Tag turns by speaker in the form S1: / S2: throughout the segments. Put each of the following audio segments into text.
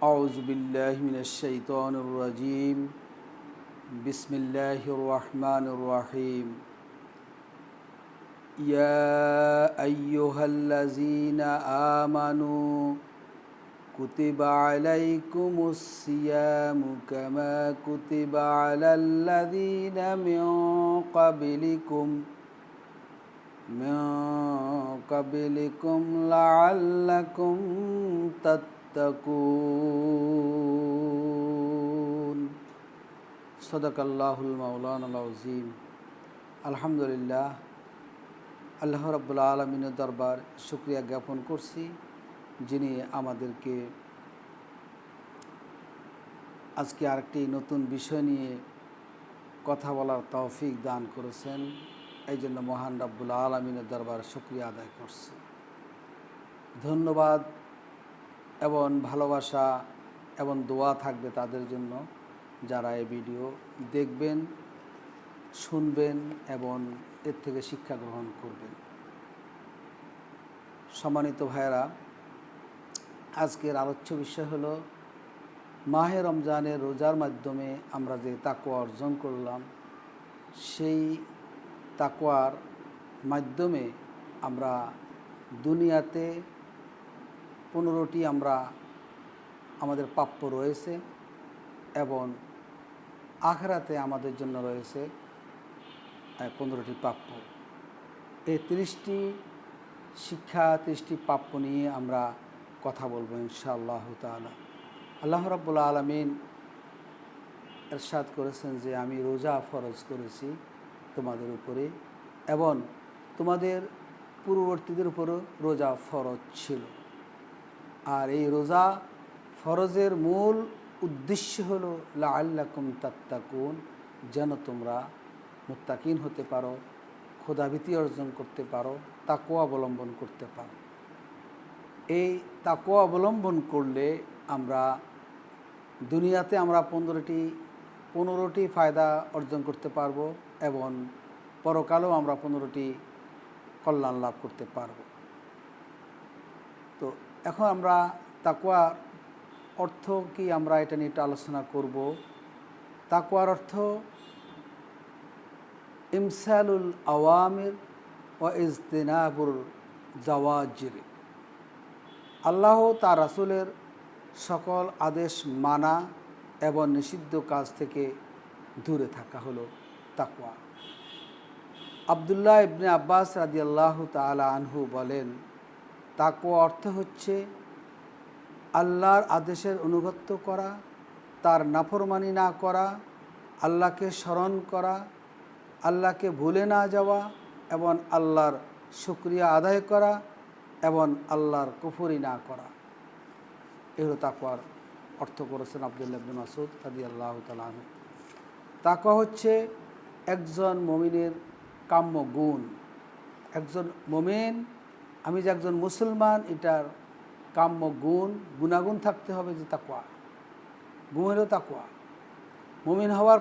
S1: أعوذ بالله من الشيطان الرجيم بسم الله الرحمن الرحيم يا أيها الذين آمنوا كتب عليكم الصيام كما كتب على الذين من قبلكم لعلكم تتقون صدق الله المولانا العظيم আলহামদুলিল্লাহ আল্লাহ রাব্বুল আলামিনের দরবার শুকরিয়া জ্ঞাপন করছি, যিনি আমাদেরকে আজকে আরেকটি নতুন বিষয় নিয়ে কথা বলার তৌফিক দান করেছেন। এই জন্য মহান রাব্বুল আলামিনের দরবার শুকরিয়া আদায় করছি। ধন্যবাদ এবং ভালোবাসা এবং দোয়া থাকবে তাদের জন্য যারা এই ভিডিও দেখবেন, শুনবেন এবং এর থেকে শিক্ষা গ্রহণ করবেন। সম্মানিত ভাইয়েরা, আজকের আলোচ্য বিষয় হলো মাহে রমজানের রোজার মাধ্যমে আমরা যে তাকওয়া অর্জন করলাম, সেই তাকওয়ার মাধ্যমে আমরা দুনিয়াতে 15টি আমাদের প্রাপ্য রয়েছে এবং আখিরাতে আমাদের জন্য রয়েছে 15টি প্রাপ্য। এই 30টি শিক্ষা, 30টি প্রাপ্য নিয়ে আমরা কথা বলবো ইনশাআল্লাহ তাআলা। আল্লাহ রাব্বুল আলামিন ইরশাদ করেছেন যে আমি রোজা ফরজ করেছি তোমাদের উপরে এবং তোমাদের পূর্ববর্তীদের উপরও রোজা ফরজ ছিল। আর এই রোজা ফরজের মূল উদ্দেশ্য হলো লাআল্লাকুম তাত্তাকুন, যেন তোমরা মুত্তাকিন হতে পারো, খোদাভীতি অর্জন করতে পারো, তাকওয়া অবলম্বন করতে পারো। এই তাকওয়া অবলম্বন করলে আমরা দুনিয়াতে 15টি ফায়দা অর্জন করতে পারবো এবং পরকালেও আমরা 15টি কল্যাণ লাভ করতে পারবো। তো এখন আমরা তাকওয়ার অর্থ কি, আমরা এটা নিয়ে একটু আলোচনা করব। তাকওয়ার অর্থ ইমসালুল আওয়ামির ওয়া ইজতিনাবুল জাওয়াজির, আল্লাহ তার রাসূলের সকল আদেশ মানা এবং নিষিদ্ধ কাজ থেকে দূরে থাকা হলো তাকওয়া। আব্দুল্লাহ ইবনে আব্বাস রাদিয়াল্লাহু তাআলা আনহু বলেন, তাকওয়া অর্থ হচ্ছে আল্লাহর আদেশের অনুগত্য করা, তার নাফরমানি না করা, আল্লাহকে স্মরণ করা, আল্লাহকে ভুলে না যাওয়া এবং আল্লাহর শুকরিয়া আদায় করা এবং আল্লাহর কুফরি না করা। এগুলো তাকওয়ার অর্থ করেছেন আব্দুল্লাহ ইবনে মাসউদ রাদিয়াল্লাহু তাআলা আনহু। তাকওয়া হচ্ছে একজন মুমিনের কাম্য গুণ। একজন মুমিন, আমি যে একজন মুসলমান, এটার কাম্য গুণাগুণ থাকতে হবে যে তাকওয়া। গুণ হলো তাকওয়া। মুমিন হওয়ার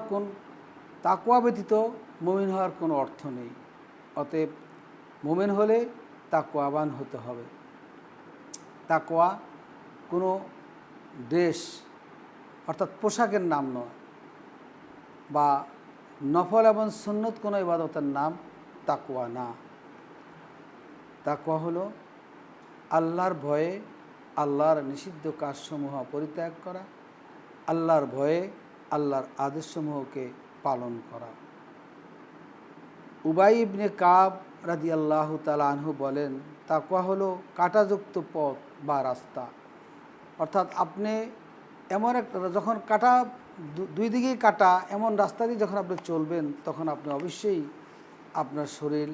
S1: তাকওয়া ব্যতীত মুমিন হওয়ার কোনো অর্থ নেই। অতএব মুমিন হলে তাকওয়াবান হতে হবে। তাকওয়া কোনো ড্রেস অর্থাৎ পোশাকের নাম নয়, বা নফল এবং সুন্নত কোনো ইবাদতের নাম তাকওয়া না। তাকওয়া হলো আল্লাহর ভয়ে আল্লাহর নিষিদ্ধ কাজসমূহ পরিত্যাগ করা, আল্লাহর ভয়ে আল্লাহর আদেশসমূহকে পালন করা। উবাই ইবনে কাব রাদিয়াল্লাহু তাআলা আনহু বলেন, তাকওয়া হলো কাঁটাযুক্ত পথ বা রাস্তা। অর্থাৎ আপনি এমন একটা, যখন কাঁটা দুই দিকেই কাঁটা, এমন রাস্তা দিয়ে যখন আপনি চলবেন, তখন আপনি অবশ্যই আপনার শরীর,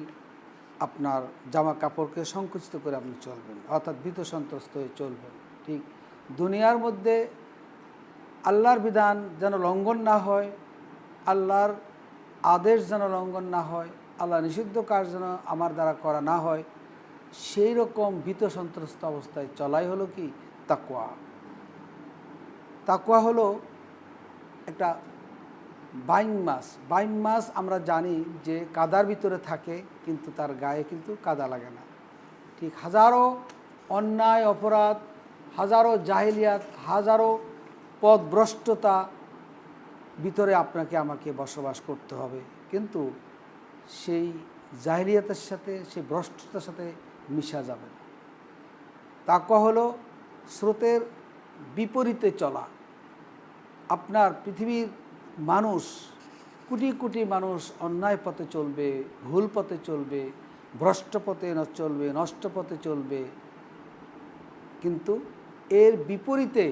S1: আপনার জামা কাপড়কে সংকুচিত করে আপনি চলবেন, অর্থাৎ ভীত সন্ত্রস্ত হয়ে চলবেন। ঠিক দুনিয়ার মধ্যে আল্লাহর বিধান যেন লঙ্ঘন না হয়, আল্লাহর আদেশ যেন লঙ্ঘন না হয়, আল্লাহ নিষিদ্ধ কাজ যেন আমার দ্বারা করা না হয়, সেই রকম ভীত সন্ত্রস্ত অবস্থায় চলাই হলো কি তাকওয়া। তাকওয়া হলো একটা বাইম মাছ আমরা জানি যে কাদার ভিতরে থাকে, কিন্তু তার গায়ে কিন্তু কাদা লাগে না। ঠিক হাজারো অন্যায় অপরাধ, হাজারো জাহিলিয়াত, হাজারো পথভ্রষ্টতা ভিতরে আপনাকে আমাকে বসবাস করতে হবে, কিন্তু সেই জাহিলিয়াতের সাথে, সেই ভ্রষ্টতার সাথে মিশা যাবে না। তাকওয়া হলো স্রোতের বিপরীতে চলা। আপনার পৃথিবীর মানুষ, কোটি কোটি মানুষ অন্যায় পথে চলবে, ভুল পথে চলবে, ভ্রষ্ট পথে চলবে, নষ্ট পথে চলবে, কিন্তু এর বিপরীতে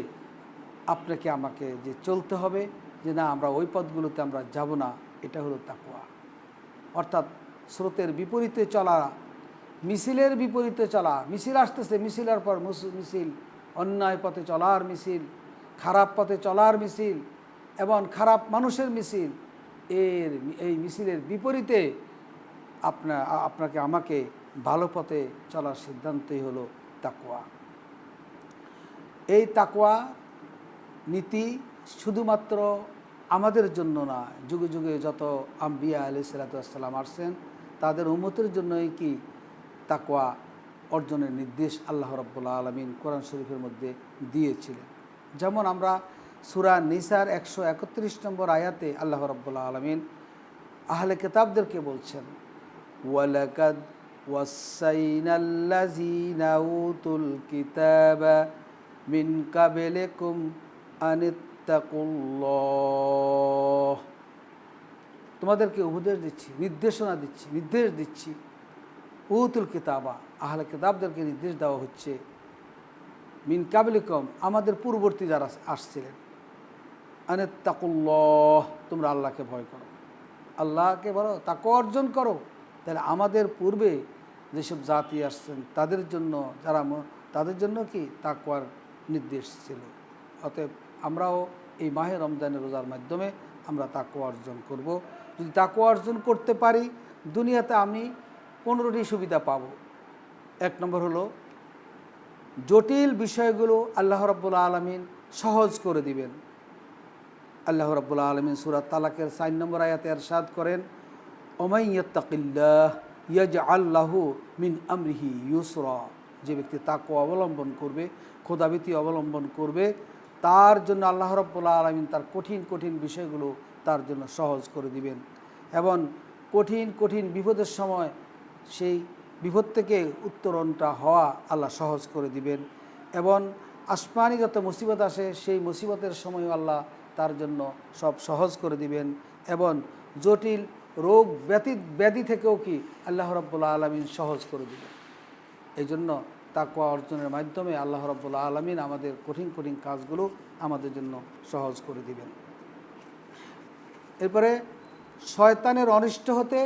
S1: আপনাকে আমাকে যে চলতে হবে, যে না আমরা ওই পথগুলোতে আমরা যাব না, এটা হলো তাকওয়া। অর্থাৎ স্রোতের বিপরীতে চলা, মিছিলের বিপরীতে চলা। মিছিল আসতেছে, মিছিলের পর মিছিল, অন্যায় পথে চলার মিছিল, খারাপ পথে চলার মিছিল এবং খারাপ মানুষের মিছিল। এই মিছিলের বিপরীতে আপনাকে আমাকে ভালো পথে চলার সিদ্ধান্তই হলো তাকওয়া। এই তাকওয়া নীতি শুধুমাত্র আমাদের জন্য না, যুগে যুগে যত আম্বিয়া আলাইহিসসালাতু ওয়াসসালাম আসছেন তাদের উম্মতের জন্যই কি তাকওয়া অর্জনের নির্দেশ আল্লাহ রাব্বুল আলামিন কোরআন শরীফের মধ্যে দিয়েছিলেন। যেমন আমরা সূরা নিসার 131 নম্বর আয়াতে আল্লাহ রাব্বুল আলামিন আহলে কিতাবদেরকে বলছেন, ওয়ালাকাদ ওয়াসাইনাল্লাযীনা উতুল কিতাবা মিন কাবলিকুম আনিত্তাকুল্লাহ। তোমাদেরকে উপদেশ দিচ্ছি, নির্দেশনা দিচ্ছি, নির্দেশ দিচ্ছি। উতুল কিতাবা, আহলে কিতাবদেরকে নির্দেশ দেওয়া হচ্ছে, মিন কাবলিকুম, আমাদের পূর্ববর্তী যারা আসছিলেন, আনিত্তাকুল্লাহ, তোমরা আল্লাহকে ভয় করো, আল্লাহকে বলো, তাকওয়া অর্জন করো। তাহলে আমাদের পূর্বে যেসব জাতি আসছেন তাদের জন্য, তাদের জন্য কি তাকওয়ার নির্দেশ ছিল। অতএব আমরাও এই মাহে রমজানের রোজার মাধ্যমে আমরা তাকওয়া অর্জন করব। যদি তাকওয়া অর্জন করতে পারি, দুনিয়াতে আমি 15টি সুবিধা পাব। 1 নম্বর হলো জটিল বিষয়গুলো আল্লাহ রাব্বুল আলামিন সহজ করে দিবেন। আল্লাহ রাব্বুল আলামিন সূরা তালাকের 4 নম্বর আয়াতে ইরশাদ করেন, ওমাই ইয়াত্তাকিল্লাহ ইয়াজআল লাহু মিন আমরিহি ইউসরা। যে ব্যক্তি তাকওয়া অবলম্বন করবে, খোদাভীতি অবলম্বন করবে, তার জন্য আল্লাহ রাব্বুল আলামিন তার কঠিন কঠিন বিষয়গুলো তার জন্য সহজ করে দিবেন এবং কঠিন কঠিন বিপদের সময় সেই বিপদ থেকে উত্তরণটা হওয়া আল্লাহ সহজ করে দিবেন এবং আসমানি যত মুসিবত আসে সেই মুসিবতের সময়ও আল্লাহ তার জন্য সব সহজ করে দিবেন এবং জটিল রোগ ব্যাধি থেকেও কি আল্লাহ রাব্বুল আলামিন সহজ করে দিবেন। এই জন্য তাকওয়া অর্জনের মাধ্যমে আল্লাহ রাব্বুল আলামিন আমাদের কঠিন কঠিন কাজগুলো আমাদের জন্য সহজ করে দিবেন। এরপরে শয়তানের অনিষ্ট হতে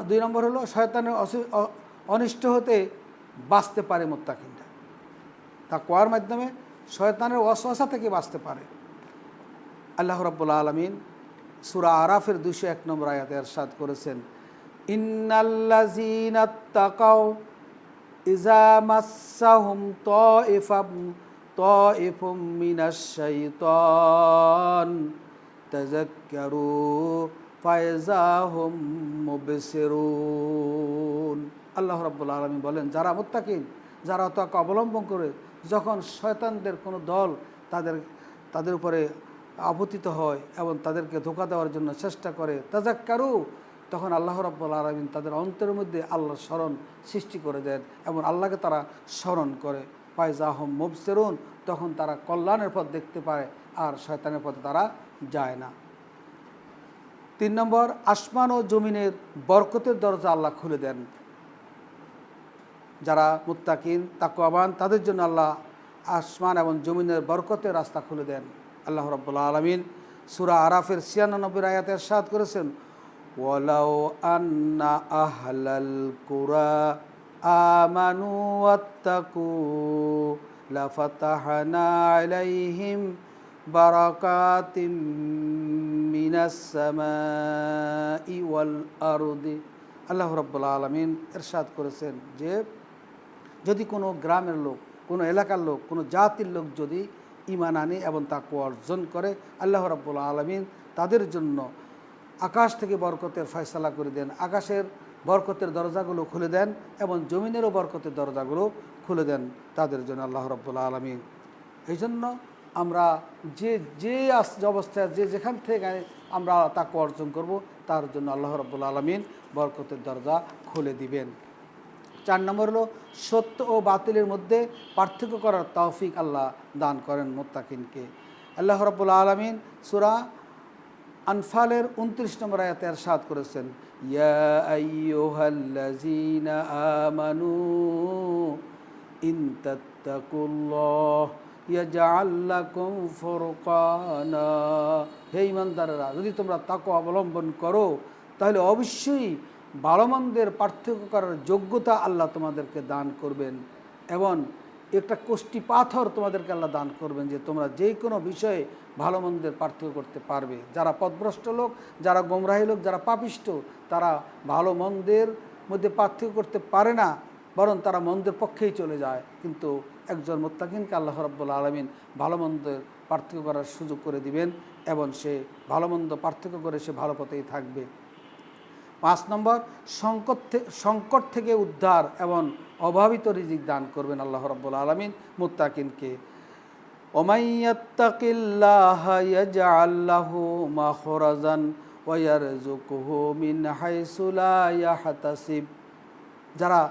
S1: 2 নম্বর হলো শয়তানের অনিষ্ট হতে বাঁচতে পারে মুত্তাকিনরা। তাকওয়ার মাধ্যমে শয়তানের ওয়াসওয়াসা থেকে বাঁচতে পারে। আল্লাহ রাব্বুল আলামিন সূরা আরাফের 201 নম্বর আয়াতে ইরশাদ করেছেন, ইন্নাল্লাযীনা তাকাও ইযা মাসসাহুম তাইফুম মিনাশ শাইতান তাযাক্কারু ফাইজাহুম মুবসিরুন। আল্লাহ রাব্বুল আলামিন বলেন, যারা মুত্তাকিন, যারা তাকওয়া অবলম্বন করে, যখন শয়তানদের কোনো দল তাদের উপরে আপতিত হয় এবং তাদেরকে ধোঁকা দেওয়ার জন্য চেষ্টা করে, তাযাক্কারু, তখন আল্লাহ রাব্বুল আলামিন তাদের অন্তরের মধ্যে আল্লাহর স্মরণ সৃষ্টি করে দেন এবং আল্লাহকে তারা স্মরণ করে। ফাইজাহুম মুবসিরুন, তখন তারা কল্যাণের পথ দেখতে পায় আর শয়তানের পথে তারা যায় না। 3 নম্বর, আসমান ও জমিনের বরকতের দরজা আল্লাহ খুলে দেন। যারা মুত্তাকিন তাকওয়াবান তাদের জন্য আল্লাহ আসমান এবং জমিনের বরকতের রাস্তা খুলে দেন। আল্লাহ রাব্বুল আলামিন সূরা আরাফের 96 আয়াতে ইরশাদ করেছেন, ওয়ালাউ আন্না আহলাল কুরা আমানু ওয়াত্তাকু লাফাতাহনা আলাইহিম বারাকাতিম মিনাস সামাই ওয়াল আরদি। আল্লাহ রাব্বুল আলামিন ইরশাদ করেছেন যে যদি কোনো গ্রামের লোক, কোনো এলাকার লোক, কোনো জাতির লোক যদি ঈমান আনে এবং তাকওয়া অর্জন করে, আল্লাহ রাব্বুল আলামিন তাদের জন্য আকাশ থেকে বরকতের ফয়সালা করে দেন। আকাশের বরকতের দরজাগুলো খুলে দেন এবং জমিনেরও বরকতের দরজাগুলো খুলে দেন তাদের জন্য আল্লাহ রাব্বুল আলামিন। এই জন্য আমরা যে যে অবস্থায় যে যেখান থেকে আমরা তাকওয়া অর্জন করব তার জন্য আল্লাহ রাব্বুল আলামিন বরকতের দরজা খুলে দিবেন। 4 নম্বর হলো সত্য ও বাতিলের মধ্যে পার্থক্য করার তৌফিক আল্লাহ দান করেন মুত্তাকিনকে। আল্লাহ রাব্বুল আলামিন সূরা আনফালের 29 নম্বর আয়াতে ইরশাদ করেছেন, ইয়া আইয়ুহাল্লাযীনা আমানু ইন তাত্তাকুল্লাহ ইয়াজআল লাকুম ফুরকানা। হে ঈমানদারেরা, যদি তোমরা তাকওয়া অবলম্বন করো তাহলে অবশ্যই ভালো মন্দের পার্থক্য করার যোগ্যতা আল্লাহ তোমাদেরকে দান করবেন এবং একটা কোষ্ঠী পাথর তোমাদেরকে আল্লাহ দান করবেন যে তোমরা যে কোনো বিষয়ে ভালো মন্দের পার্থক্য করতে পারবে। যারা পথভ্রষ্ট লোক, যারা গোমরাহী লোক, যারা পাপিষ্ট, তারা ভালো মন্দের মধ্যে পার্থক্য করতে পারে না, বরং তারা মন্দের পক্ষেই চলে যায়। কিন্তু একজন মুত্তাকিনকে আল্লাহ রাব্বুল আলামিন ভালো মন্দের পার্থক্য করার সুযোগ করে দিবেন এবং সে ভালো মন্দ পার্থক্য করে সে ভালো পথেই থাকবে। 5 নম্বর, সংকট থেকে উদ্ধার এবং অভাবিত রিজিক দান করবেন আল্লাহ রাব্বুল আলামিন মুত্তাকিনকে। ওমাইয়াত্তাকিল্লাহা ইয়াজআল লাহু মাখরাজান ওয়া ইয়ারযুকুহু মিন হাইসু লা ইয়াহতাসিব। যারা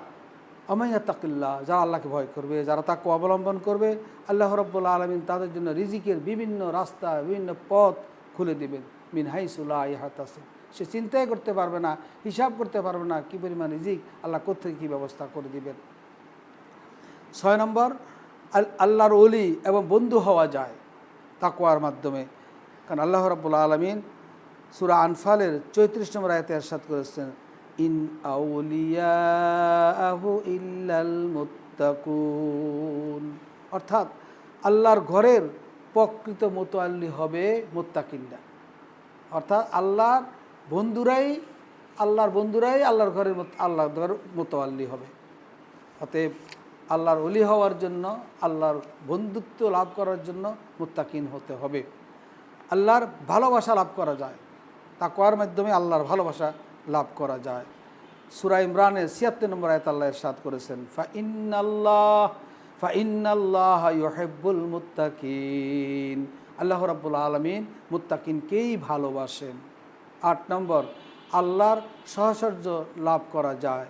S1: ওমাইয়াত্তাকিল্লাহ, যারা আল্লাহকে ভয় করবে, যারা তাকওয়া অবলম্বন করবে, আল্লাহ রাব্বুল আলামিন তাদের জন্য রিজিকের বিভিন্ন রাস্তা, বিভিন্ন পথ খুলে দিবেন। মিন হাইসু লা ইয়াহতাসিব, সে চিন্তাই করতে পারবে না, হিসাব করতে পারবে না কী পরিমাণ রিজিক আল্লাহ কোত্থেকে কী ব্যবস্থা করে দিবেন। 6 নম্বর, আল্লাহর ওলি এবং বন্ধু হওয়া যায় তাকওয়ার মাধ্যমে। কারণ আল্লাহ রাব্বুল আলামিন সূরা আনফালের 34 নম্বর আয়াতে ইরশাদ করেছেন, ইন আউলিয়াহু ইল্লাল মুত্তাকুন। অর্থাৎ আল্লাহর ঘরের প্রকৃত মোতাল্লি হবে মুত্তাকিনরা। অর্থাৎ আল্লাহর বন্ধুরাই আল্লাহর ঘরের মোতাল্লি হবে। অতএব আল্লাহর ওলি হওয়ার জন্য, আল্লাহর বন্ধুত্ব লাভ করার জন্য মুত্তাকিন হতে হবে। আল্লাহর ভালোবাসা লাভ করা যায়, তাকওয়ার মাধ্যমে আল্লাহর ভালোবাসা লাভ করা যায়। সূরা ইমরানের 76 নম্বর আয়াতে আল্লাহ ইরশাদ করেছেন, ফাইন্নাল্লাহা ইউহিব্বুল মুত্তাকিন। আল্লাহ রাব্বুল আলামিন মুত্তাকিনকেই ভালোবাসেন। 8 নম্বর, আল্লাহর সাহচর্য লাভ করা যায়।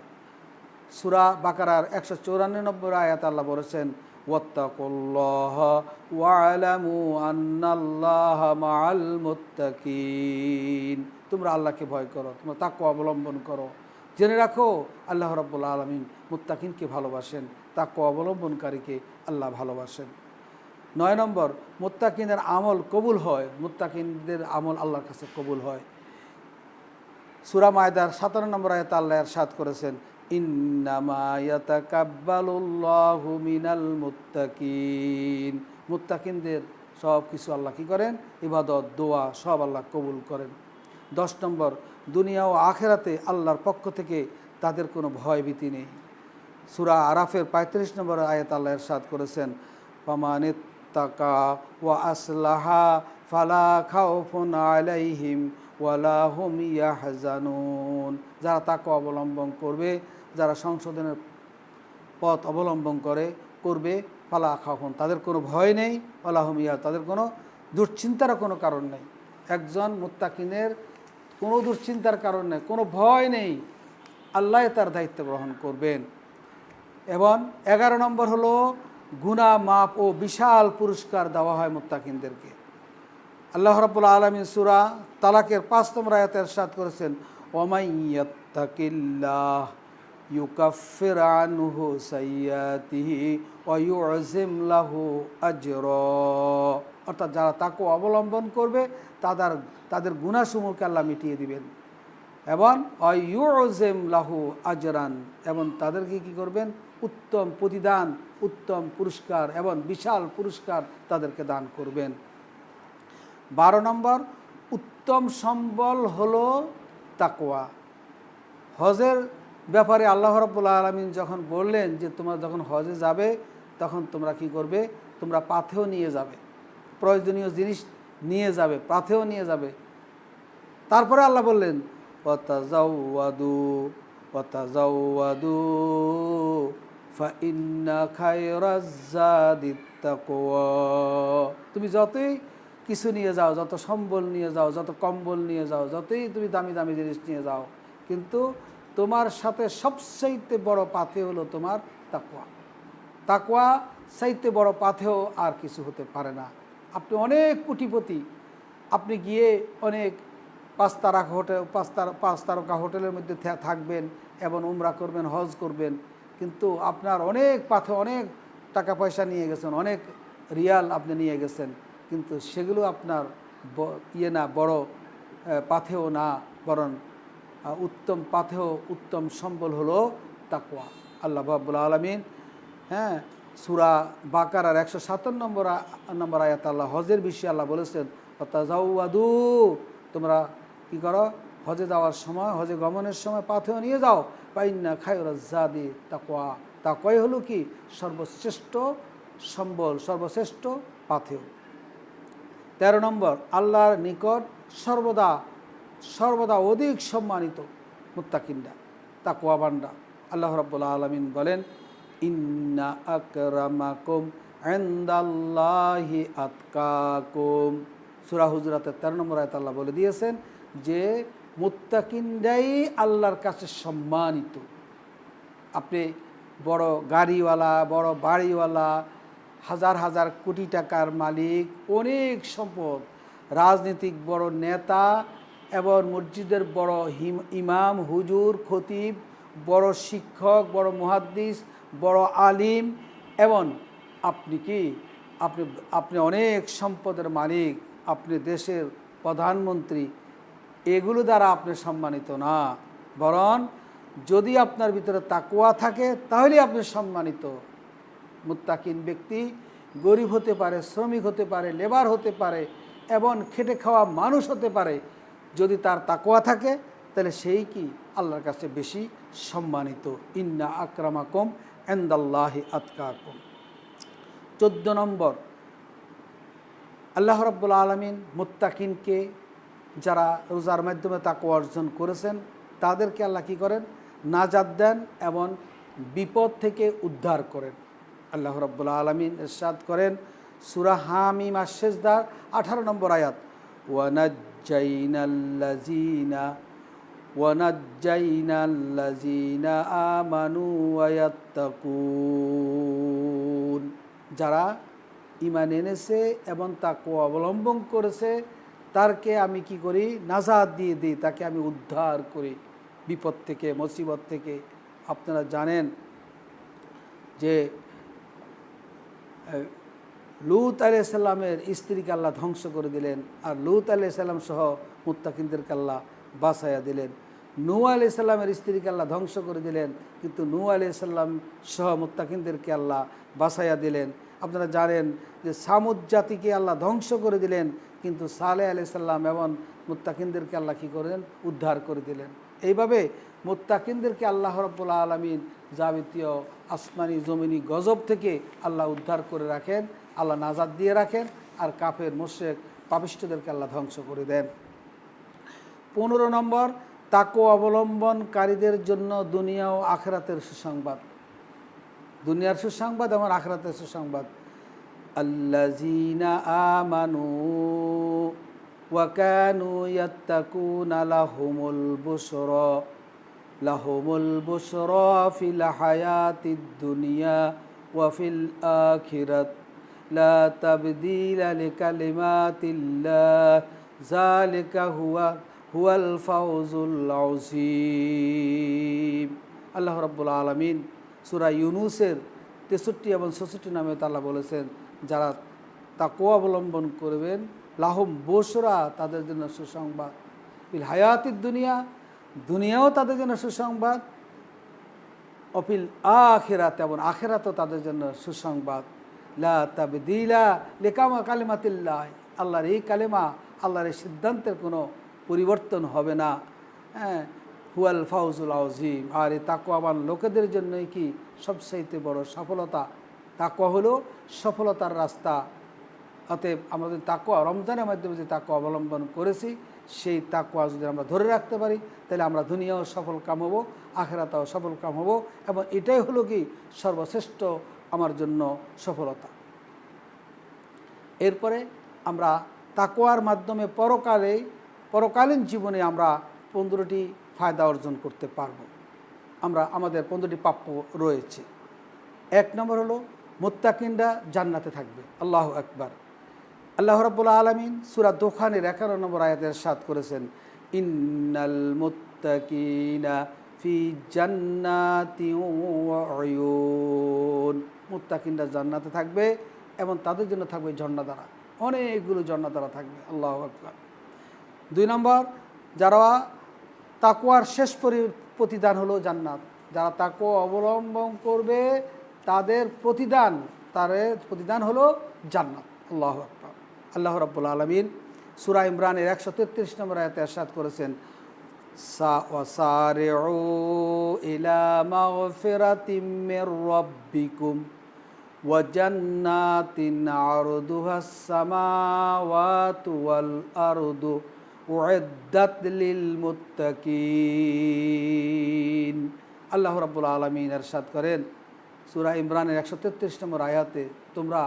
S1: সূরা বাকারার 194 নম্বর আয়াতে আল্লাহ বলেছেন, ওয়াত্তাকুল্লাহা ওয়া'লামু আন্নাল্লাহা মা'আল মুত্তাকিন। তোমরা আল্লাহকে ভয় করো, তোমরা তাকওয়া অবলম্বন করো, জেনে রাখো আল্লাহ রাব্বুল আলামিন মুত্তাকিনকে ভালোবাসেন, তাকওয়া অবলম্বনকারীকে আল্লাহ ভালোবাসেন। 9 নম্বর, মুত্তাকিনের আমল কবুল হয়, মুত্তাকিনদের আমল আল্লাহর কাছে কবুল হয়। সূরা মায়দার 17 নম্বর আয়াতে আল্লাহ ইরশাদ করেছেন, ইন্নামা ইয়াতাকাব্বালুল্লাহু মিনাল মুত্তাকিন। মুত্তাকিনদের সব কিছু আল্লাহ কী করেন? ইবাদত, দোয়া সব আল্লাহ কবুল করেন। 10 নম্বর, দুনিয়া ও আখেরাতে আল্লাহর পক্ষ থেকে তাদের কোনো ভয় ভীতি নেই। সূরা আরাফের 35 নম্বর আয়াতে আল্লাহ ইরশাদ করেছেন, ফামানিত্তাকা ওয়া আসলাহা ফালা খাউফুন আলাইহিম ওয়ালা হুম ইয়াহজানুন। যারা তাকওয়া অবলম্বন করবে, যারা সংশোধনের পথ অবলম্বন করবে, ফালা খাউফুন, তাদের কোনো ভয় নেই, ওয়ালা হুম ইয়া, তাদের কোনো দুশ্চিন্তারও কোনো কারণ নেই। একজন মুত্তাকিনের কোনো দুশ্চিন্তার কারণ নেই, কোনো ভয় নেই, আল্লাহ তার দায়িত্ব গ্রহণ করবেন। এবং 11 নম্বর হলো গুনাহ মাফ ও বিশাল পুরস্কার দেওয়া হয় মুত্তাকিনদেরকে। আল্লাহ রাব্বুল আলামিন সূরা তালাকের 5 নম্বর আয়াতে ইরশাদ করেছেন, ওয়ামাই ইয়াত্তাকিল্লাহ ইউকাফির আনহু সাইয়্যাতিহি ওয়া ইউযিম লাহু আজরা। অর্থাৎ যারা তাকওয়া অবলম্বন করবে তাদের গুনাহসমূহকে আল্লাহ মিটিয়ে দিবেন এবং ওয়া ইউযিম লাহু আজরান, এবং তাদেরকে কী করবেন? উত্তম প্রতিদান, উত্তম পুরস্কার এবং বিশাল পুরস্কার তাদেরকে দান করবেন। 12 নম্বর, উত্তম সম্বল হলো তাকওয়া। হজের ব্যাপারে আল্লাহ রাব্বুল আলামিন যখন বললেন যে তোমরা যখন হজে যাবে তখন তোমরা কি করবে? তোমরা পাথেও নিয়ে যাবে, প্রয়োজনীয় জিনিস নিয়ে যাবে, পাথেও নিয়ে যাবে। তারপরে আল্লাহ বললেন, ওয়াতাজাওয়াদু ওয়াতাজাওয়াদু ফাইন্না খায়রাজ যাদিত তাকওয়া। তুমি যতই কিছু নিয়ে যাও, যত সম্বল নিয়ে যাও, যত কম্বল নিয়ে যাও, যতই তুমি দামি দামি জিনিস নিয়ে যাও, কিন্তু তোমার সাথে সবচাইতে বড় পাথে হলো তোমার তাকওয়া। তাকওয়া চাইতে বড় পাথেও আর কিছু হতে পারে না। আপনি অনেক কোটিপতি, আপনি গিয়ে অনেক পাঁচ তারকা হোটেলের মধ্যে থাকবেন এবং উমরা করবেন, হজ করবেন, কিন্তু আপনার অনেক পাথে, অনেক টাকা পয়সা নিয়ে গেছেন, অনেক রিয়াল আপনি নিয়ে গেছেন, কিন্তু সেগুলো আপনার না, বড় পাথেও না, বরং উত্তম পাথেও উত্তম সম্বল হলো তাকওয়া। আল্লাহ রাব্বুল আলামিন সূরা বাকারার 157 নম্বর আয়াত আল্লাহ হজের বিষয়ে আল্লাহ বলেছেন, ওয়াতাজাওয়াদু, তোমরা কি করো, হজে যাওয়ার সময়, হজে গমনের সময় পাথেও নিয়ে যাও, ফাইন্না খায়রাজ যাদি তাকওয়া। তাকওয়াই হলো কি সর্বশ্রেষ্ঠ সম্বল, সর্বশ্রেষ্ঠ পাথেও। 13 নম্বর, আল্লাহর নিকট সর্বদা সর্বদা অধিক সম্মানিত মুত্তাকিনরা, তাকওয়াবানরা। আল্লাহ রাব্বুল আলামিন বলেন, ইন্না আকরামাকুম ইনদাল্লাহি আতকাকুম। সূরা হুজুরাতের 13 নম্বর আয়াতে আল্লাহ বলে দিয়েছেন যে মুত্তাকিনরাই আল্লাহর কাছে সম্মানিত। আপনি বড় গাড়িওয়ালা, বড় বাড়িওয়ালা, হাজার হাজার কোটি টাকার মালিক, অনেক সম্পদ, রাজনীতিক বড় নেতা এবং মসজিদের বড় ইমাম, হুজুর, খতিব, বড় শিক্ষক, বড় মুহাদ্দিস, বড় আলিম, এবং আপনি কি আপনি অনেক সম্পদের মালিক, আপনি দেশের প্রধানমন্ত্রী, এগুলো দ্বারা আপনি সম্মানিত না, বরং যদি আপনার ভিতরে তাকওয়া থাকে তাহলে আপনি সম্মানিত। মুত্তাকিন ব্যক্তি গরিব হতে পারে, শ্রমিক হতে পারে, লেবার হতে পারে, এবং খেটে খাওয়া মানুষ হতে পারে, যদি তার তাকওয়া থাকে তাহলে সেই কি আল্লাহর কাছে বেশি সম্মানিত। ইন্না আকরামাকুম ইনদাল্লাহি আতকাকুম। 14 নম্বর, আল্লাহ রাব্বুল আলামিন মুত্তাকিনকে, যারা রোজার মাধ্যমে তাকওয়া অর্জন করেছেন, তাদেরকে আল্লাহ কী করেন, নাজাত দেন এবং বিপদ থেকে উদ্ধার করেন। আল্লাহ রাব্বুল আলামিন ইরশাদ করেন সূরা হামিম আশ-সিজদার 18 নম্বর আয়াত, ওয়ানাজ্জাইনাল্লাযীনা আমানু ওয়া ইয়াত্তাকুন। যারা ঈমান এনেছে এবং তাকওয়া অবলম্বন করেছে, তারকে আমি কি করি, নাজাত দিয়ে দিই, তাকে আমি উদ্ধার করি বিপদ থেকে, মুসিবত থেকে। আপনারা জানেন যে লূত আলাইহিস সালামের স্ত্রীকে আল্লাহ ধ্বংস করে দিলেন, আর লূত আলাইহিস সালাম সহ মুত্তাকিনদেরকে আল্লাহ বাঁচাইয়া দিলেন। নূহ আলাইহিস সালামের স্ত্রীকে আল্লাহ ধ্বংস করে দিলেন, কিন্তু নূহ আলাইহিস সালাম সহ মুত্তাকিনদেরকে আল্লাহ বাঁচাইয়া দিলেন। আপনারা জানেন যে সামুদ জাতিকে আল্লাহ ধ্বংস করে দিলেন, কিন্তু সালেহ আলাইহিস সালাম এবং মুত্তাকিনদেরকে আল্লাহ কী করেন, উদ্ধার করে দিলেন। এইভাবে মুত্তাকিনদেরকে আল্লাহ রাব্বুল আলামিন যাবতীয় আসমানি জমিনি গজব থেকে আল্লাহ উদ্ধার করে রাখেন, আল্লাহ নাজাত দিয়ে রাখেন, আর কাফের মুশরিক পাপিষ্ঠদেরকে আল্লাহ ধ্বংস করে দেন। 15 নম্বর, তাকওয়া অবলম্বনকারীদের জন্য দুনিয়া ও আখিরাতের সুসংবাদ। দুনিয়ার সুসংবাদ এবং আখিরাতের সুসংবাদ। আল্লাযীনা আমানু ওয়া কানু ইয়াত্তাকুনা লাহুমুল বুশরা ফিল হায়াতিদ দুনিয়া ওয়া ফিল আখিরাত লা তাবদীলা লিকালিমাতিল্লাহ যালিকা হুয়াল ফাওজুল আযীম। আল্লাহ রাব্বুল আলামিন সূরা ইউনূসের 63 এবং 64 নামে আল্লাহ বলেছেন, যারা তাকওয়া অবলম্বন করবেন, লাহুম বুশরা, তাদের জন্য সুসংবাদ, ফিল হায়াতিদ দুনিয়া, দুনিয়াও তাদের জন্য সুসংবাদ, অফিল আখিরাত, এবং আখিরাতও তাদের জন্য সুসংবাদ। লা তাবদীলা লিকালিমাতিল্লাহ, আল্লাহর এই কালেমা, আল্লাহর এই সিদ্ধান্তের কোনো পরিবর্তন হবে না। হুয়াল ফাউজুল আযীম। আর এই তাকওয়াবান লোকেদের জন্যই কি সবচাইতে বড় সফলতা। তাকওয়া হলো সফলতার রাস্তা। অতএব আমাদের তাকওয়া, রমজানের মাধ্যমে যে তাকওয়া অবলম্বন করেছি, সেই তাকওয়া যদি আমরা ধরে রাখতে পারি তাহলে আমরা দুনিয়াও সফল কাম হবো, আখিরাতেও সফল কাম হবো, এবং এটাই হলো কি সর্বশ্রেষ্ঠ আমার জন্য সফলতা। এরপরে আমরা তাকওয়ার মাধ্যমে পরকালীন জীবনে আমরা 15টি ফায়দা অর্জন করতে পারব। আমাদের 15টি প্রাপ্য রয়েছে। 1 নম্বর হলো মুত্তাকিনরা জান্নাতে থাকবে। আল্লাহু আকবার। আল্লাহ রাব্বুল আলামিন সূরা দোখানের 11 নম্বর আয়াতে ইরশাদ করেছেন, ইন্নাল মুত্তাকিনা ফি জান্নাতিন ওয়া উয়ুন। মুত্তাকিনরা জান্নাতে থাকবে এবং তাদের জন্য থাকবে ঝর্ণাধারা, অনেকগুলো ঝর্ণাধারা থাকবে। আল্লাহু আকবার। 2 নম্বর, যারা তাকওয়ার শেষ প্রতিদান হলো জান্নাত। যারা তাকওয়া অবলম্বন করবে তাদের প্রতিদান হলো জান্নাত। আল্লাহু আকবার। আল্লাহ রাব্বুল আলামিন সূরা ইমরানের 133 নম্বর আয়াতে ইরশাদ করেছেন, ওয়াসারিউ ইলা মাগফিরাতিম মির রাব্বিকুম ওয়া জান্নাতিন আরদুহাস সামাওয়াতু ওয়াল আরদু উইদ্দাত লিল মুত্তাকিন। আল্লাহ রাব্বুল আলামিন ইরশাদ করেন সূরা ইমরানের 133 নম্বর আয়াতে, তোমরা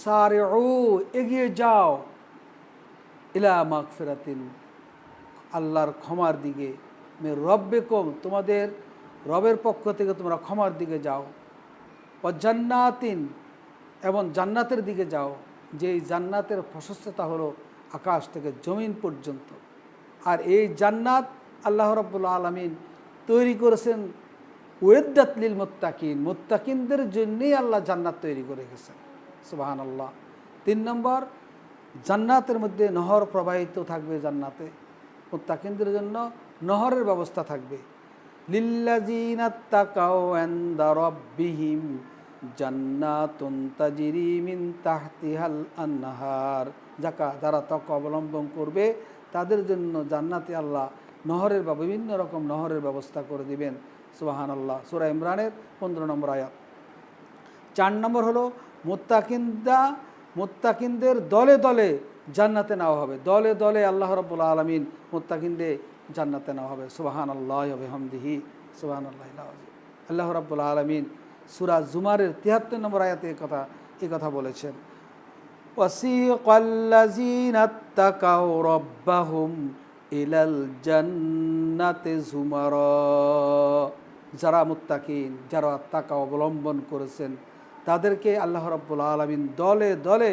S1: সারিউ এগিয়ে যাও, ইলা মাগফিরাতিন আল্লাহর ক্ষমার দিকে, মির রাব্বিকুম তোমাদের রবের পক্ষ থেকে তোমরা ক্ষমার দিকে যাও, ও জান্নাতিন এবং জান্নাতের দিকে যাও, যেই জান্নাতের প্রশস্ততা হলো আকাশ থেকে জমিন পর্যন্ত। আর এই জান্নাত আল্লাহ রাব্বুল আলামিন তৈরি করেছেন উইদ্দাত লিল মুত্তাকিন, মুত্তাকিনদের জন্যই আল্লাহ জান্নাত তৈরি করে গেছেন। সুবহানাল্লাহ। 3 নম্বর, জান্নাতের মধ্যে নহর প্রবাহিত থাকবে। জান্নাতে মুত্তাকিনদের জন্য নহরের ব্যবস্থা থাকবে। লিল্লাযিনা তাকাউ ইনদা রাব্বিহিম জান্নাতুন তাজরি মিন তাহতিহাল আনহার। যারা তাকওয়া অবলম্বন করবে তাদের জন্য জান্নাতে আল্লাহ বিভিন্ন রকম নহরের ব্যবস্থা করে দিবেন। সুবহানাল্লাহ। সূরা ইমরানের 15 নম্বর আয়াত। 4 নম্বর হলো মুত্তাকিনদের দলে দলে জান্নাতে নেওয়া হবে। দলে দলে আল্লাহ রাব্বুল আলামিন মুত্তাকিনদের জান্নাতে নেওয়া হবে। সুবহানাল্লাহি ওয়া বিহামদিহি সুবহানাল্লাহিল আযীম। আল্লাহ রাব্বুল আলামিন সূরা জুমারের 73 নম্বর আয়াতে এই কথা বলেছেন, ওয়াসিকাল্লাযীনা তাকাউ রাব্বাহুম ইলাল জান্নাতি যুমারা। যারা মুত্তাকিন, যারা তাকওয়া অবলম্বন করেছেন তাদেরকে আল্লাহ রাব্বুল আলামিন দলে দলে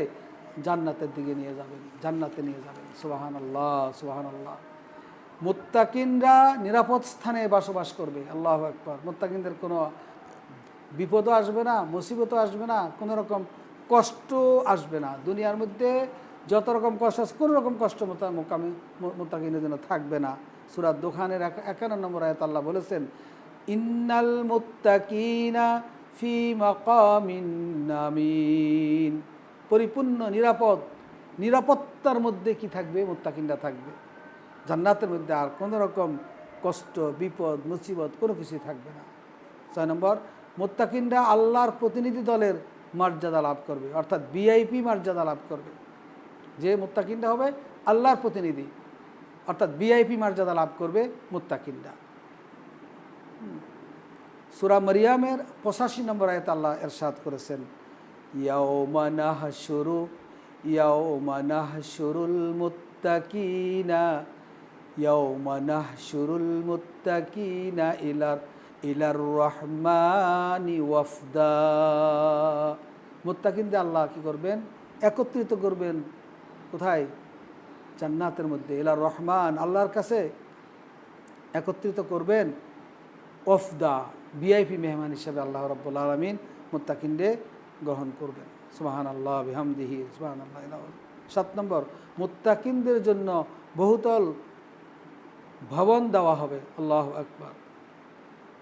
S1: জান্নাতের দিকে নিয়ে যাবেন, জান্নাতে নিয়ে যাবেন। সুবহানাল্লাহ, সুবহানাল্লাহ। মুত্তাকিনরা নিরাপদ স্থানে বসবাস করবে। আল্লাহু আকবার। মুত্তাকিনদের কোনো বিপদও আসবে না, মুসিবতও আসবে না, কোনো রকম কষ্ট আসবে না। দুনিয়ার মধ্যে যত রকম কষ্ট আছে কোনো রকম কষ্ট মুত্তাকিনের জন্য থাকবে না। সূরা দোখানের 51 নম্বর আয়াত আল্লাহ বলেছেন, ইন্নাল মুত্তাকিনা ফি মাকামিন আমিন। পরিপূর্ণ নিরাপত্তার মধ্যে কি থাকবে? মুত্তাকিনরা থাকবে জান্নাতের মধ্যে। আর কোনো রকম কষ্ট, বিপদ, মুসিবত কোনো কিছুই থাকবে না। 6 নম্বর, মুত্তাকিনরা আল্লাহর প্রতিনিধি দলের মর্যাদা লাভ করবে, অর্থাৎ ভিআইপি মর্যাদা লাভ করবে। যে মুত্তাকিনরা হবে আল্লাহর প্রতিনিধি, অর্থাৎ ভিআইপি মর্যাদা লাভ করবে মুত্তাকিনরা। সূরা মারিয়ামের 85 নম্বর আয়াত আল্লাহ ইরশাদ করেছেন, ইয়াউমা নাহশুরুল মুত্তাকিনা ইলার রহমানি ওয়াফদা। মুত্তাকিনদের আল্লাহ কি করবেন? একত্রিত করবেন। কোথায়? জান্নাতের মধ্যে। ইলার রহমান, আল্লাহর কাছে একত্রিত করবেন। ওয়াফদা, ভিআইপি মেহমান হিসেবে আল্লাহ রাব্বুল আলামিন মুত্তাকিনদের গ্রহণ করবেন। সুবহানাল্লাহ বিহামদিহি সুবহানাল্লাহ। 7 নম্বর, মুত্তাকিনদের জন্য বহুতল ভবন দেওয়া হবে। আল্লাহু আকবার।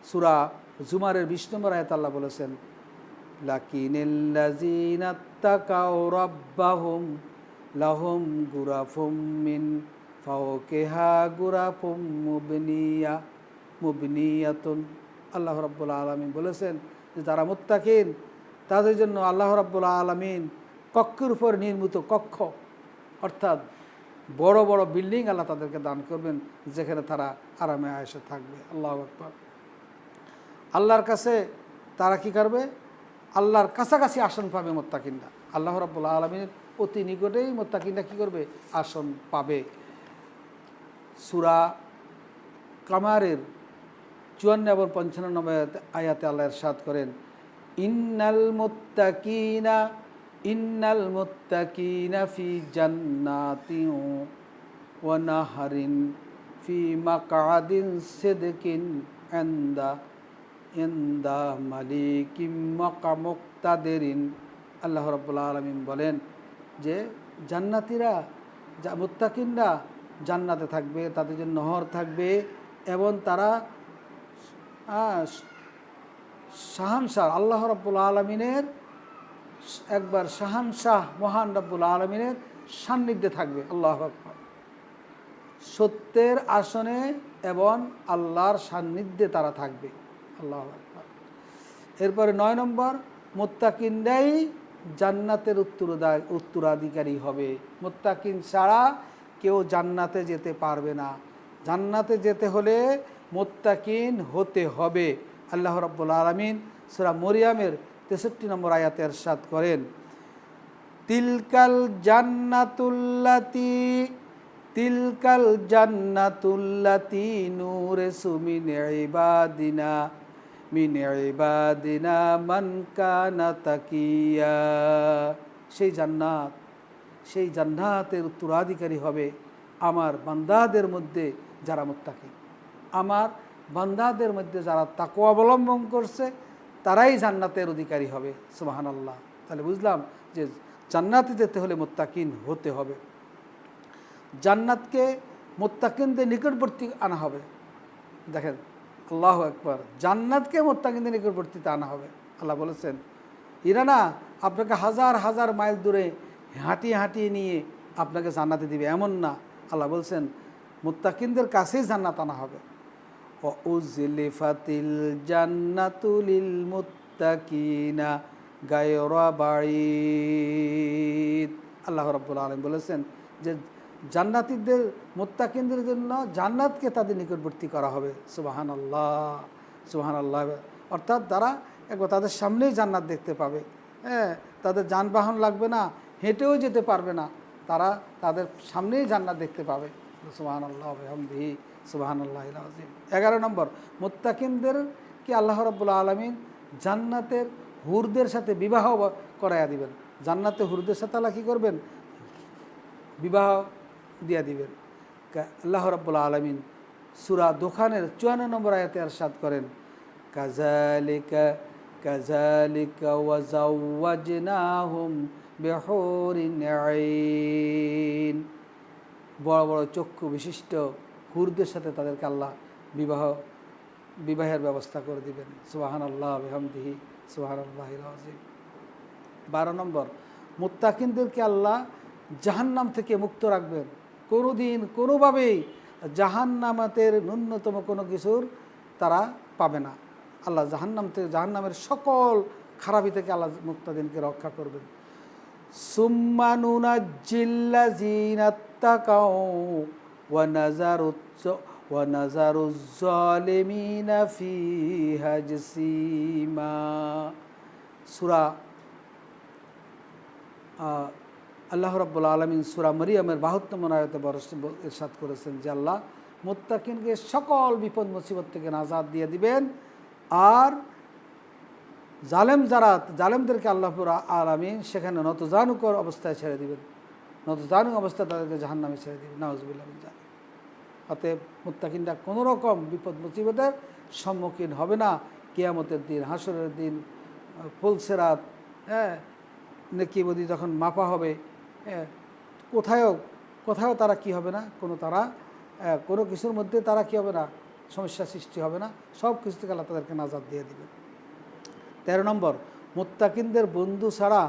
S1: সূরা জুমারের 20 নম্বর আয়াত আল্লাহ বলেছেন, লাকিনাল্লাযীনা তাকাউ রাব্বাহুম লাহুম গুরাফুম মিন ফাওকিহা গুরাফুম মুবনিয়াতুন। আল্লাহ রাব্বুল আলামিন বলেছেন যে যারা মুত্তাকিন তাদের জন্য আল্লাহ রাব্বুল আলামিন কক্ষের উপর নির্মিত কক্ষ, অর্থাৎ বড় বড় বিল্ডিং আল্লাহ তাদেরকে দান করবেন, যেখানে তারা আরামে আয়েশে থাকবে। আল্লাহু আকবার। আল্লাহর কাছে তারা কি করবে? আল্লাহর কাছাকাছি আসন পাবে মুত্তাকিনরা। আল্লাহ রাব্বুল আলামিনের অতি নিকটেই মুত্তাকিনরা কি করবে? আসন পাবে। সূরা কামারের 54 এবং 55 নম্বর আয়াতে আল্লাহ ইরশাদ করেন, ইন্নাল মুত্তাকিনা ফি জান্নাতিন ওয়া নাহরিন ফি মাকআদিন সিদকিন ইনদা মালিকিম মুক্তাদিরিন। আল্লাহ রাব্বুল আলামিন বলেন যে জান্নাতীরা, মুত্তাকিনরা জান্নাতে থাকবে, তাদের জন্য নহর থাকবে এবং তারা শাহানশাহ আল্লাহ রাব্বুল আলামিনের, একবার শাহানশাহ মহান রাব্বুল আলামিনের সান্নিধ্যে থাকবে। আল্লাহু আকবার। সত্যের আসনে এবং আল্লাহর সান্নিধ্যে তারা থাকবে। আল্লাহু আকবার। এরপরে 9 নম্বর, মুত্তাকিনরাই জান্নাতের উত্তরাধিকারী হবে। মুত্তাকিন ছাড়া কেউ জান্নাতে যেতে পারবে না। জান্নাতে যেতে হলে মুত্তাকিন হতে হবে। আল্লাহ রাব্বুল আলামিন সূরা মরিয়মের 63 নম্বর আয়াতে ইরশাদ করেন, তিলকাল জান্নাতুল্লাতি নূরিসু মিন ইবাদিনা মান কানা তাকিয়া। সেই জান্নাতের উত্তরাধিকারী হবে আমার বান্দাদের মধ্যে যারা মুত্তাকিন। আমার বান্দাদের মধ্যে যারা তাকওয়া অবলম্বন করছে তারাই জান্নাতের অধিকারী হবে। সুবহানাল্লাহ। তাহলে বুঝলাম যে জান্নাতে যেতে হলে মুত্তাকিন হতে হবে। জান্নাতকে মুত্তাকিনদের নিকটবর্তী আনা হবে। দেখেন, আল্লাহু আকবার, জান্নাতকে মুত্তাকিনদের নিকটবর্তীতে আনা হবে। আল্লাহ বলেছেন, এরা না আপনাকে হাজার হাজার মাইল দূরে হাঁটিয়ে নিয়ে আপনাকে জান্নাতে দিবে, এমন না। আল্লাহ বলছেন মুত্তাকিনদের কাছেই জান্নাত আনা হবে। উযলিফাতিল জান্নাতু লিল মুত্তাকিনা গায়রা বাঈদ। আল্লাহ রাব্বুল আলামিন বলেছেন যে জান্নাতীদের, মুত্তাকিনদের জন্য জান্নাতকে তাদের নিকটবর্তী করা হবে। সুবহানাল্লাহ, সুবহানাল্লাহ। অর্থাৎ তারা একবার তাদের সামনেই জান্নাত দেখতে পাবে। হ্যাঁ, তাদের যানবাহন লাগবে না, হেঁটেও যেতে পারবে না, তারা তাদের সামনেই জান্নাত দেখতে পাবে। সুবহানাল্লাহ বিহামদিহি সুবহানাল্লাহিল আযীম। 11 নম্বর, মুত্তাকিনদেরকে আল্লাহ রাব্বুল আলামিন জান্নাতের হুরদের সাথে বিবাহ করাইয়া দিবেন। জান্নাতে হুরদের সাথে আল্লাহ কী করবেন? বিবাহ দিয়া দিবেন। আল্লাহ রাব্বুল আলামিন সূরা দোখানের 54 নম্বর আয়াতে ইরশাদ করেন, কাযালিকা ওয়া যাওয়াজনাহুম বিহুরিন আইন। বড় বড় চক্ষু বিশিষ্ট হুরদের সাথে তাদেরকে আল্লাহ বিবাহের ব্যবস্থা করে দিবেন। সুবহানাল্লাহ বিহামদিহি সুবহানাল্লাহিল আযীম। 12 নম্বর, মুত্তাকিনদেরকে আল্লাহ জাহান্নাম থেকে মুক্ত রাখবেন। কোনোদিন কোনোভাবেই জাহান্নামের ন্যূনতম কোনো কিছুর তারা পাবে না। আল্লাহ জাহান্নামের সকল খারাপি থেকে আল্লাহ মুত্তাকিনকে রক্ষা করবেন। সুম্মা নুনাজ্জিল্লাযীনা তাকাউ ওয়া নাযারুজ যালিমিনা ফীহা জাসীমা। সূরা আল্লাহ রাব্বুল আলামিন সূরা মরিয়মের 72 নম্বর আয়াতে ইরশাদ করেছেন যে আল্লাহ মুত্তাকিনকে সকল বিপদ মুসিবত থেকে নাজাত দিয়ে দিবেন, আর জালেমদেরকে আল্লাহ আলামিন সেখানে নতজানুকর অবস্থায় ছেড়ে দিবেন। নতজানু অবস্থায় তাদেরকে জাহান্নামে ছেড়ে দিবেন। নাউযুবিল্লাহ মিন যালিক। অতএব মুত্তাকিনরা কোনো রকম বিপদ মুসিবতের সম্মুখীন হবে না কিয়ামতের দিন, হাসরের দিন, ফুলসেরাত, নেকি বদি যখন মাপা হবে, কোথাও তারা কি হবে না, কোনো কিছুর মধ্যে তারা কি হবে না, সমস্যা সৃষ্টি হবে না। সব কিছু থেকে আল্লাহ তাদেরকে নাজাত দিয়ে দিবেন। 13 নম্বর, মুত্তাকিনদের বন্ধু ছাড়া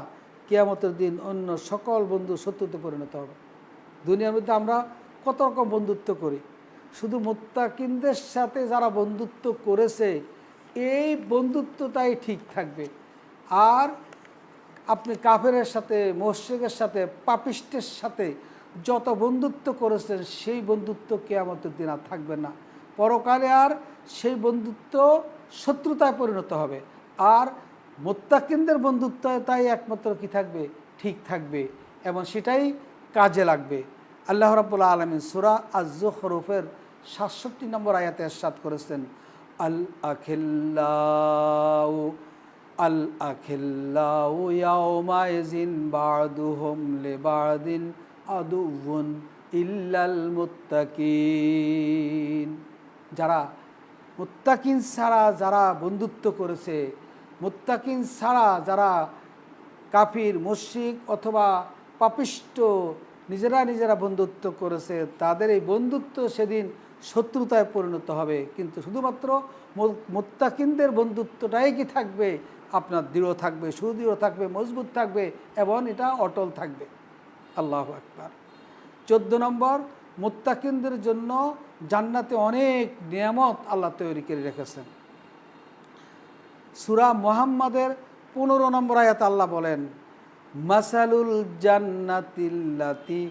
S1: কিয়ামতের দিন অন্য সকল বন্ধু শত্রুতে পরিণত হবে। দুনিয়ার মধ্যে আমরা কত রকম বন্ধুত্ব করি, শুধু মুত্তাকিনদের সাথে যারা বন্ধুত্ব করেছে এই বন্ধুত্বটাই ঠিক থাকবে। আর আপনি কাফেরের সাথে, মুশরিকের সাথে, পাপিষ্টের সাথে যত বন্ধুত্ব করেছেন সেই বন্ধুত্ব কিয়ামতের দিন আর থাকবে না। পরকালে আর সেই বন্ধুত্ব শত্রুতায় পরিণত হবে। আর মুত্তাকিনদের বন্ধুত্ব তাই একমাত্র কি থাকবে, ঠিক থাকবে এবং সেটাই কাজে লাগবে। আল্লাহ রাব্বুল আলামিন সূরা আয-যুখরুফের ৬৭ নম্বর আয়াতে ইরশাদ করেছেন, আল আখিল্লাউ ইয়াউমাইযিন বা'দুহুম লিবা'দিন আদুউন ইল্লাল মুত্তাকিন। যারা মুত্তাকিন ছাড়া যারা বন্ধুত্ব করেছে, মুত্তাকিন ছাড়া যারা কাফির, মুশরিক অথবা পাপিষ্ট নিজেরা বন্ধুত্ব করেছে, তাদের এই বন্ধুত্ব সেদিন শত্রুতায় পরিণত হবে। কিন্তু শুধুমাত্র মুত্তাকিনদের বন্ধুত্বটাই কি থাকবে, আপনার দৃঢ় থাকবে, সুদৃঢ় থাকবে, মজবুত থাকবে এবং এটা অটল থাকবে। আল্লাহু আকবার। 14 নম্বর, মুত্তাকিনদের জন্য জান্নাতে অনেক নিয়ামত আল্লাহ তৈরি করে রেখেছেন। সূরা মুহাম্মাদের 15 নম্বর আয়াতে আল্লাহ বলেন, মাসালুল জান্নাতিল্লাতি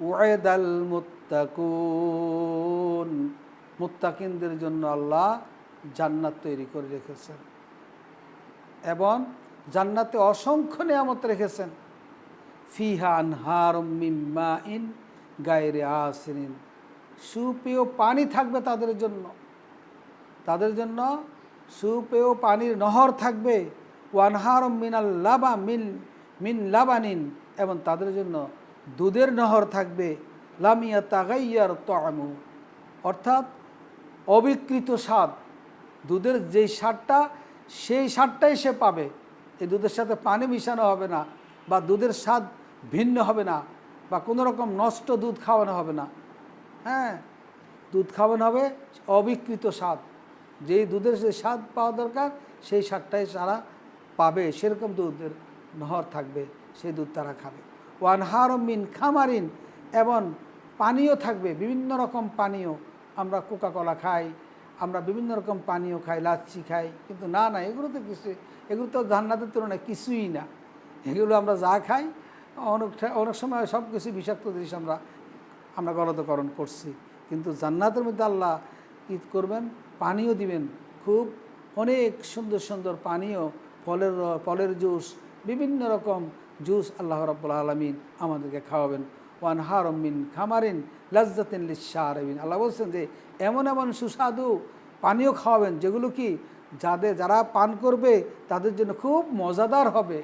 S1: উইদাল মুত্তাকুন। মুত্তাকিনদের জন্য আল্লাহ জান্নাত তৈরি করে রেখেছেন এবং জান্নাতে অসংখ্য নিয়ামত রেখেছেন। ফিহা আনহারুম মিন মাইন গায়রি আসিরিন। সুপেয় পানি থাকবে তাদের জন্য সুপেয় পানির নহর থাকবে। ওয়ানহারুম মিনাল লাবা মিন লাবানিন, এবং তাদের জন্য দুধের নহর থাকবে। লাম ইয়াতাগাইয়ার তা'মু, অর্থাৎ অবিকৃত স্বাদ। দুধের যেই স্বাদটা সেই স্বাদটাই সে পাবে। এই দুধের সাথে পানি মিশানো হবে না, বা দুধের স্বাদ ভিন্ন হবে না, বা কোনো রকম নষ্ট দুধ খাওয়ানো হবে না। হ্যাঁ, দুধ খাওয়ানো হবে অবিকৃত স্বাদ। যেই দুধের যে স্বাদ পাওয়া দরকার সেই স্বাদটাই তারা পাবে, সেরকম দুধের নহর থাকবে, সেই দুধ তারা খাবে। ওয়ানহারুম মিন খামারিন, এবং পানীয় থাকবে, বিভিন্ন রকম পানীয়। আমরা কোকাকোলা খাই, আমরা বিভিন্ন রকম পানীয় খাই, লাচ্ছি খাই, কিন্তু না, এগুলো তো জান্নাতের তুলনায় কিছুই না। এগুলো আমরা যা খাই অনেক সময় সব কিছু বিষাক্ত জিনিস আমরা গলতকরণ করছি। কিন্তু জান্নাতের মধ্যে আল্লাহ কী করবেন, পানীয় দিবেন, খুব অনেক সুন্দর সুন্দর পানীয়, ফলের জুস, বিভিন্ন রকম জুস আল্লাহ রাব্বুল আলামিন আমাদেরকে খাওয়াবেন। ওয়ানহারুম মিন খামারিন লাজ্জাতিন লিশ-শারিবিন। আল্লাহ বলছেন যে এমন এমন সুস্বাদু পানীয় খাওয়াবেন যেগুলো কি যারা পান করবে তাদের জন্য খুব মজাদার হবে।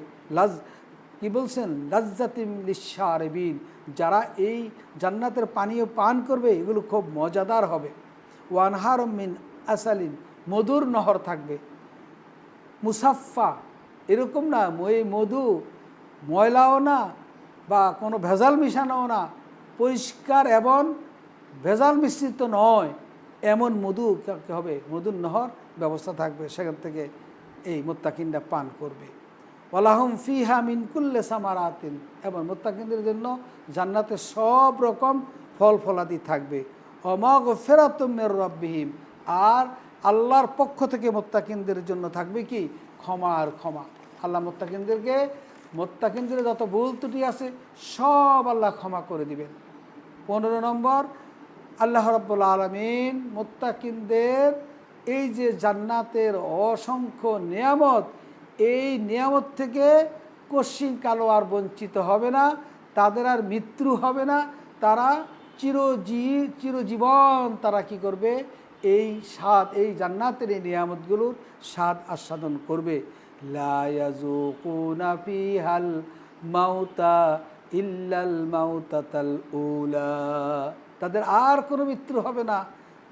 S1: কি বলছেন, লাজ্জাতিন লিশ-শারিবিন, যারা এই জান্নাতের পানীয় পান করবে এগুলো খুব মজাদার হবে। ওয়ানহারুম মিন আসালিন, মধুর নহর থাকবে। মুসাফফা, এরকম না এই মধু ময়লাও না বা কোনো ভেজাল মিশানোও না, পরিষ্কার এবং ভেজাল মিশ্রিত নয়, এমন মধু হবে, মধুর নহর ব্যবস্থা থাকবে, সেখান থেকে এই মুত্তাকিনরা পান করবে। ওয়ালাহুম ফিহা মিন কুল্লি সামারাতিন, এবং মুত্তাকিনদের জন্য জান্নাতে সব রকম ফল ফলাদি থাকবে। ওয়া মাগফিরাতুম মির রাব্বিহিম, আর আল্লাহর পক্ষ থেকে মুত্তাকিনদের জন্য থাকবে কি, ক্ষমা আর ক্ষমা। আল্লাহ মুত্তাকিনদের যত ভুল ত্রুটি আছে সব আল্লাহ ক্ষমা করে দিবেন। 15 নম্বর, আল্লাহ রাব্বুল আলামিন মুত্তাকিনদের এই যে জান্নাতের অসংখ্য নিয়ামত, এই নিয়ামত থেকে কশিন কালো আর বঞ্চিত হবে না, তাদের আর মৃত্যু হবে না, তারা চিরজীবন তারা কি করবে, এই জান্নাতের এই নিয়ামতগুলোর স্বাদ আস্বাদন করবে। লা ইয়াযুকুনা ফিহাল মাউতা ইল্লাল মাউতাতাল উলা, তাদের আর কোনো মৃত্যু হবে না,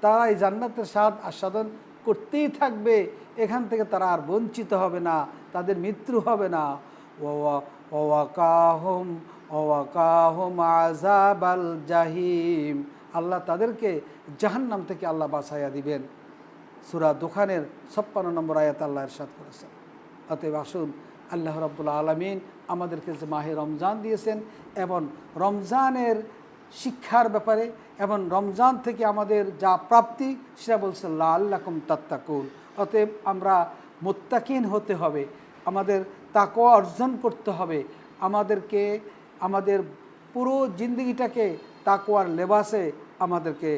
S1: তারা এই জান্নাতের স্বাদ আস্বাদন করতেই থাকবে, এখান থেকে তারা আর বঞ্চিত হবে না, তাদের মৃত্যু হবে না। ওয়াকাহুম আযাবাল জাহিম, আল্লাহ তাদেরকে জাহান্নাম থেকে আল্লাহ বাঁচাইয়া দিবেন। সূরা দুখানের 56 নম্বর আয়াত আল্লাহ ইরশাদ করেছেন। অতএব আসুন, আল্লাহ রাব্বুল আলামিন আমাদেরকে যে মাহে রমজান দিয়েছেন এবং রমজানের শিক্ষার ব্যাপারে এবং রমজান থেকে আমাদের যা প্রাপ্তি সেটা বলছে লাআল্লাকুম তাত্তাকুন। অতএব আমরা মুত্তাকিন হতে হবে, আমাদের তাকওয়া অর্জন করতে হবে, আমাদেরকে আমাদের পুরো জিন্দগিটাকে তাকওয়ার লেবাসে আমাদেরকে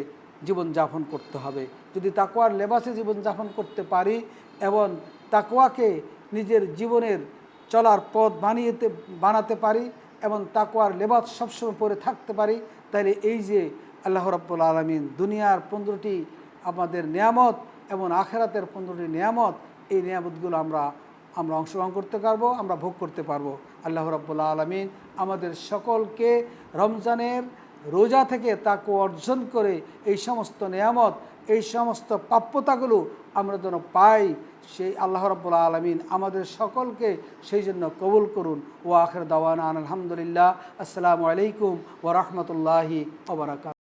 S1: জীবনযাপন করতে হবে। যদি তাকওয়ার লেবাসে জীবনযাপন করতে পারি এবং তাকওয়াকে নিজের জীবনের চলার পথ বানাতে পারি এবং তাকওয়ার লেবাস সবসময় পরে থাকতে পারি, তাহলে এই যে আল্লাহ রাব্বুল আলামিন দুনিয়ার 15টি আমাদের নিয়ামত এবং আখিরাতের 15টি নিয়ামত, এই নিয়ামতগুলো আমরা অংশগ্রহণ করতে পারবো, আমরা ভোগ করতে পারবো। আল্লাহ রাব্বুল আলামিন আমাদের সকলকে রমজানের রোজা থেকে তাকওয়া অর্জন করে এই সমস্ত নিয়ামত, এই সমস্ত প্রাপ্যতাগুলো আমরা যেন পাই, সেই আল্লাহ রাব্বুল আলামিন আমাদের সকলকে সেই জন্য কবুল করুন। ওয়া আখির দাওয়ানা আলহামদুলিল্লাহ। আসসালামু আলাইকুম ওয়া রাহমাতুল্লাহি ওয়া বারাকাতুহু।